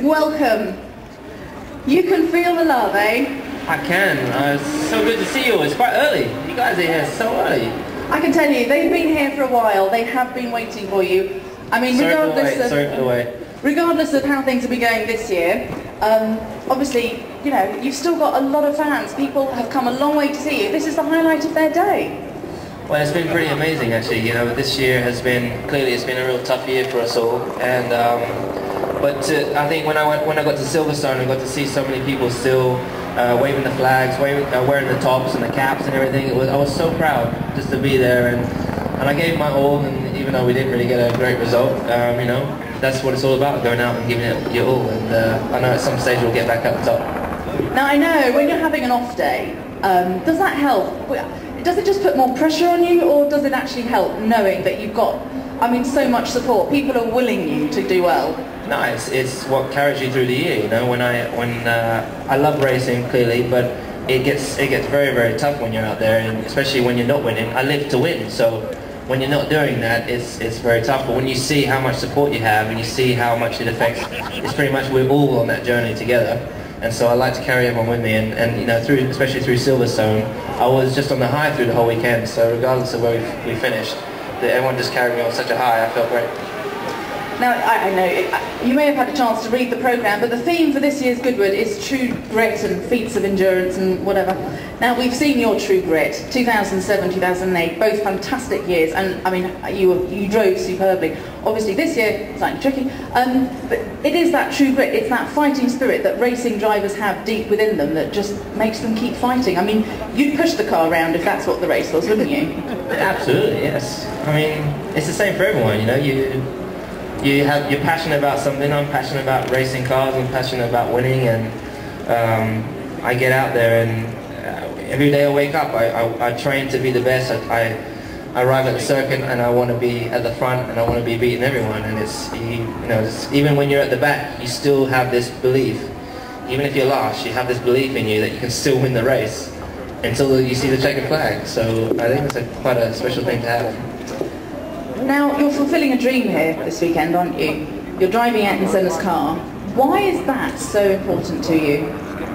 welcome. You can feel the love, eh? I can. It's so good to see you. It's quite early. You guys are here so early. I can tell you, they've been here for a while. They have been waiting for you. I mean, regardless of how things have been going this year, obviously, you know, you've still got a lot of fans. People have come a long way to see you. This is the highlight of their day. Well, it's been pretty amazing, actually. You know, this year has been, clearly it's been a real tough year for us all. And but I think when I got to Silverstone and got to see so many people still waving the flags, wearing the tops and the caps and everything, I was so proud just to be there. And I gave my all, and even though we didn't really get a great result, you know, that's what it's all about, going out and giving it your all. And I know at some stage we'll get back up the top. Now I know, when you're having an off day, does that help? Does it just put more pressure on you, or does it actually help knowing that you've got, I mean, so much support? People are willing you to do well. No, it's what carries you through the year. You know, when I love racing clearly, but it gets very, very tough when you're out there, and especially when you're not winning. I live to win, so when you're not doing that, it's very tough. But when you see how much support you have, and you see how much it affects, it's pretty much we're all on that journey together. And so I like to carry everyone with me, and you know, especially through Silverstone, I was just on the high through the whole weekend. So regardless of where we finished, everyone just carried me on such a high. I felt great. Now, I know, you may have had a chance to read the programme, but the theme for this year's Goodwood is true grit and feats of endurance and whatever. Now, we've seen your true grit, 2007, 2008, both fantastic years, and I mean, you drove superbly. Obviously, this year, slightly tricky, but it is that true grit, it's that fighting spirit that racing drivers have deep within them that just makes them keep fighting. I mean, you'd push the car around if that's what the race was, wouldn't you? Absolutely, yes. I mean, it's the same for everyone, you know. You're passionate about something. I'm passionate about racing cars. I'm passionate about winning, and I get out there, and every day I wake up, I train to be the best. I arrive at the circuit, and I want to be at the front, and I want to be beating everyone. And even when you're at the back, you still have this belief. Even if you're last, you have this belief in you that you can still win the race until you see the checkered flag. So I think it's quite a special thing to have. Now, you're fulfilling a dream here this weekend, aren't you? You're driving Ayrton Senna's car. Why is that so important to you?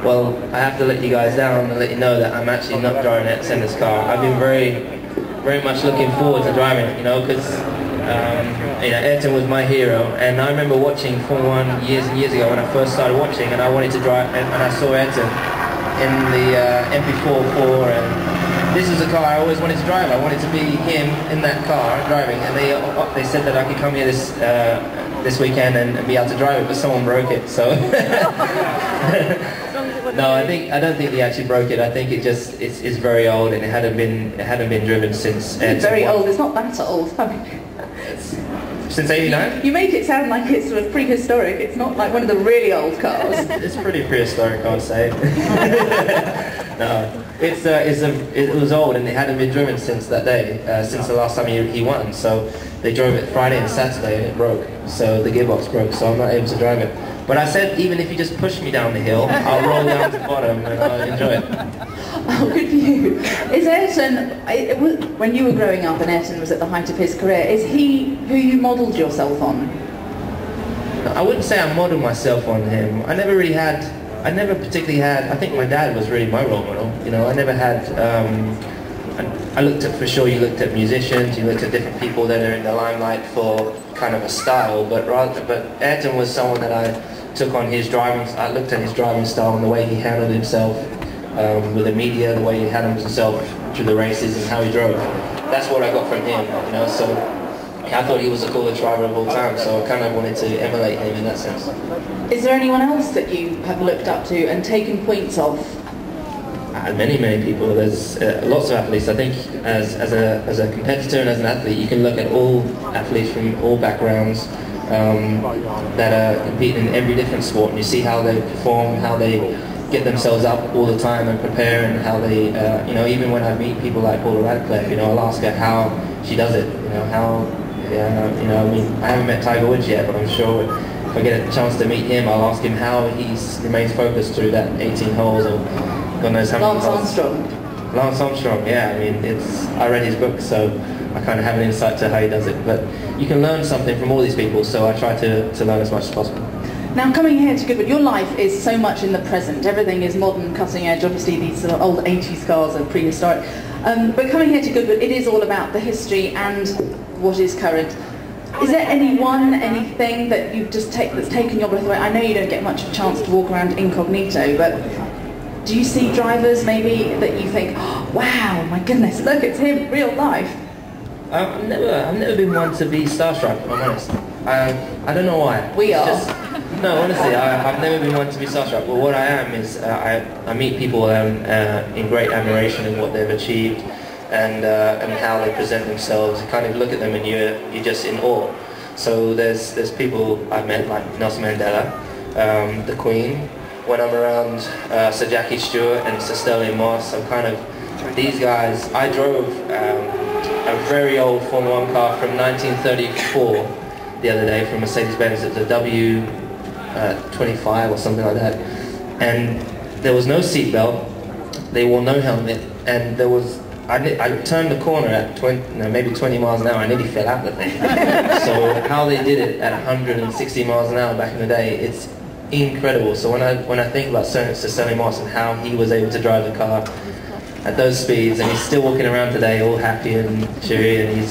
Well, I have to let you guys down and let you know that I'm actually not driving Ayrton Senna's car. I've been very, very much looking forward to driving it, you know, because you know, Ayrton was my hero, and I remember watching Formula 1 years and years ago when I first started watching, and I wanted to drive, and I saw Ayrton in the MP4, and this is a car I always wanted to drive. I wanted to be him in that car driving, and they said that I could come here this weekend and be able to drive it, but someone broke it. So no, I don't think they actually broke it. I think it's very old, and it hadn't been driven since. It's very old. It's not that old. I mean, since '89. You make it sound like it's sort of prehistoric. It's not like one of the really old cars. It's pretty prehistoric, I would say. No, it was old, and it hadn't been driven since that day, since the last time he won. So they drove it Friday and Saturday, and it broke. So the gearbox broke, so I'm not able to drive it. But I said, even if you just push me down the hill, I'll roll down to the bottom and I'll enjoy it. Oh, good for you. Is Ayrton, when you were growing up and Ayrton was at the height of his career, is he who you modelled yourself on? I wouldn't say I modelled myself on him. I never particularly had, I think my dad was really my role model. You know, I never had, I looked at, for sure you looked at musicians, you looked at different people that are in the limelight for kind of a style, but Ayrton was someone that I took on his driving, I looked at his driving style and the way he handled himself with the media, the way he handled himself through the races and how he drove. That's what I got from him, you know, so I thought he was the coolest driver of all time, so I kind of wanted to emulate him in that sense. Is there anyone else that you have looked up to and taken points off? Many people. There's lots of athletes. I think as a competitor and as an athlete, you can look at all athletes from all backgrounds that are competing in every different sport, and you see how they perform, how they get themselves up all the time and prepare, and how they, you know, even when I meet people like Paula Radcliffe, you know, I'll ask her how she does it, you know, how, you know, I mean, I haven't met Tiger Woods yet, but I'm sure if I get a chance to meet him, I'll ask him how he remains focused through that 18 holes, or God knows how many holes. Lance Armstrong, yeah, I mean, I read his book, so I kind of have an insight to how he does it, but you can learn something from all these people, so I try to learn as much as possible. Now, coming here to Goodwood, your life is so much in the present. Everything is modern, cutting edge. Obviously, these sort of old 80s cars are prehistoric. But coming here to Goodwood, it is all about the history and what is current. Is there anything that you just that's taken your breath away? I know you don't get much of a chance to walk around incognito, but do you see drivers maybe that you think, oh, wow, my goodness, look, it's him, real life? I've never been one to be starstruck, if I'm honest. I don't know why. We are. No, honestly, I've never been one to be starstruck. But what I am is I meet people in great admiration in what they've achieved and how they present themselves. You kind of look at them and you're just in awe. So there's people I've met like Nelson Mandela, the Queen. When I'm around Sir Jackie Stewart and Sir Sterling Moss, I'm kind of these guys. I drove a very old Formula 1 car from 1934 the other day from Mercedes-Benz. It's a W25 or something like that, and there was no seatbelt. They wore no helmet, and there was. I turned the corner at maybe 20 miles an hour. I nearly fell out the thing. So how they did it at 160 miles an hour back in the day, it's incredible. So when I think about Sir Sterling Moss and how he was able to drive the car at those speeds, and he's still walking around today all happy and cheery, and he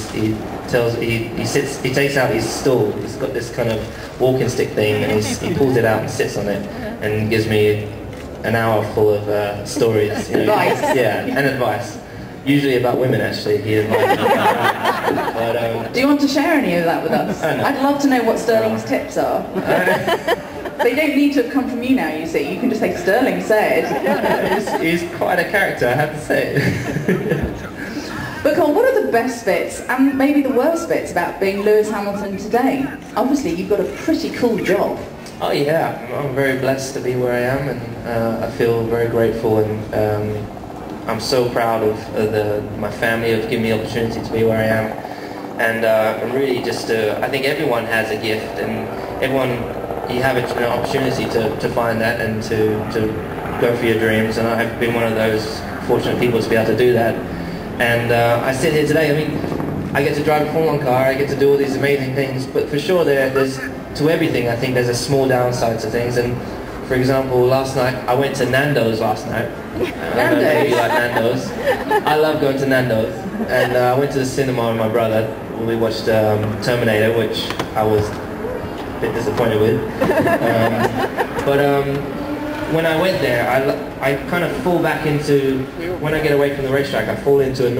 takes out his stool. He's got this kind of walking stick thing, and he pulls it out and sits on it and gives me an hour full of stories, you know, advice. Yeah, and advice. Usually about women, actually. He advised me. But, do you want to share any of that with us? No. I'd love to know what Sterling's tips are. They don't need to have come from you now, you see. You can just say, Sterling said. He's quite a character, I have to say. But Cole, what are the best bits, and maybe the worst bits, about being Lewis Hamilton today? Obviously, you've got a pretty cool job. Oh yeah, I'm very blessed to be where I am, and I feel very grateful, and I'm so proud of my family of giving me the opportunity to be where I am, and really just I think everyone has a gift, and you have an opportunity to find that and to go for your dreams, and I've been one of those fortunate people to be able to do that. And I sit here today, I mean, I get to drive a Formula 1 car, I get to do all these amazing things, but for sure there's to everything, I think there's a small downside to things. And for example, last night, I went to Nando's last night. I don't know if you like Nando's. I love going to Nando's. And I went to the cinema with my brother. We watched Terminator, which I was a bit disappointed with. When I went there, I kind of fall back into, when I get away from the racetrack, I fall into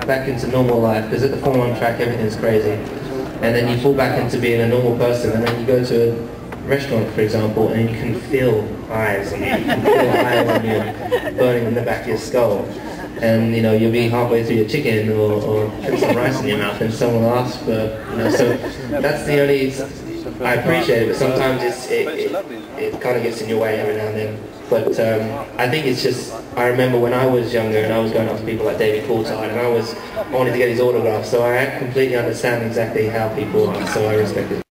back into normal life, because at the Formula 1 track everything's crazy. And then you fall back into being a normal person, and then you go to a restaurant, for example, and you can feel eyes on you, burning in the back of your skull. And you know, you'll be halfway through your chicken or put some rice in your mouth and someone will ask for, you know, so that's the only, I appreciate it, but sometimes it kind of gets in your way every now and then. But I think it's just, I remember when I was younger and I was going up to people like David Coulthard, and I wanted to get his autograph, so I completely understand exactly how people are, so I respect it.